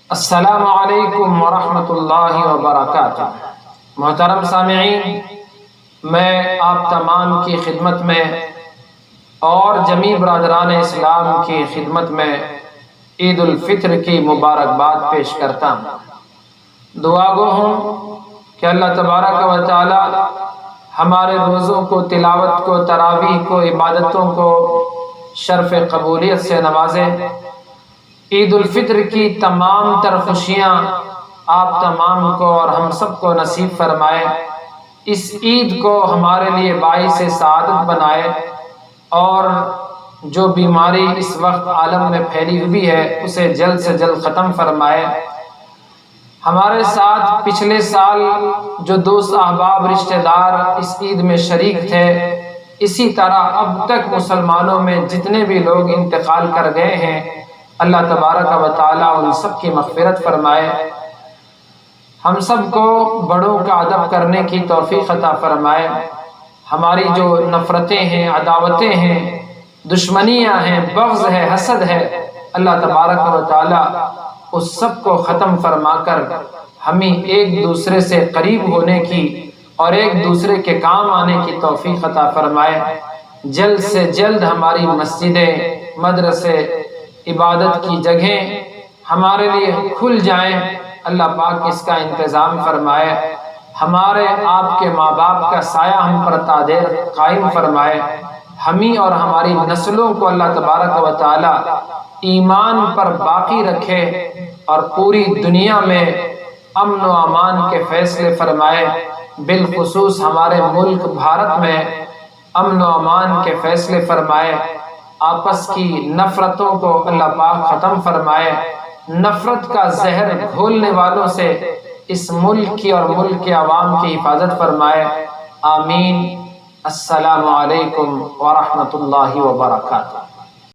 السلام علیکم ورحمۃ اللہ وبرکاتہ۔ محترم سامعین، میں آپ تمام کی خدمت میں اور جمیع برادران اسلام کی خدمت میں عید الفطر کی مبارکباد پیش کرتا ہوں۔ دعا گو ہوں کہ اللہ تبارک و تعالی ہمارے روزوں کو، تلاوت کو، تراویح کو، عبادتوں کو شرف قبولیت سے نوازے۔ عید الفطر کی تمام تر خوشیاں آپ تمام کو اور ہم سب کو نصیب فرمائے۔ اس عید کو ہمارے لیے باعث سعادت بنائے، اور جو بیماری اس وقت عالم میں پھیلی ہوئی ہے اسے جلد سے جلد ختم فرمائے۔ ہمارے ساتھ پچھلے سال جو دوست احباب رشتہ دار اس عید میں شریک تھے، اسی طرح اب تک مسلمانوں میں جتنے بھی لوگ انتقال کر گئے ہیں، اللہ تبارک و تعالی ان سب کی مغفرت فرمائے۔ ہم سب کو بڑوں کا ادب کرنے کی توفیق عطا فرمائے۔ ہماری جو نفرتیں ہیں، عداوتیں ہیں، دشمنیاں ہیں، بغض ہے، حسد ہے، اللہ تبارک و تعالی اس سب کو ختم فرما کر ہمیں ایک دوسرے سے قریب ہونے کی اور ایک دوسرے کے کام آنے کی توفیق عطا فرمائے۔ جلد سے جلد ہماری مسجدیں، مدرسے، عبادت کی جگہیں ہمارے لیے کھل جائیں۔ اللہ پاک اس کا انتظام فرمائے۔ ہمارے آپ کے ماں باپ کا سایہ ہم پر تا دیر قائم فرمائے۔ ہمیں اور ہماری نسلوں کو اللہ تبارک و تعالی ایمان پر باقی رکھے اور پوری دنیا میں امن و امان کے فیصلے فرمائے۔ بالخصوص ہمارے ملک بھارت میں امن و امان کے فیصلے فرمائے۔ آپس کی نفرتوں کو اللہ پاک ختم فرمائے۔ نفرت کا زہر گھولنے والوں سے اس ملک کی اور ملک کے عوام کی حفاظت فرمائے۔ آمین۔ السلام علیکم ورحمۃ اللہ وبرکاتہ۔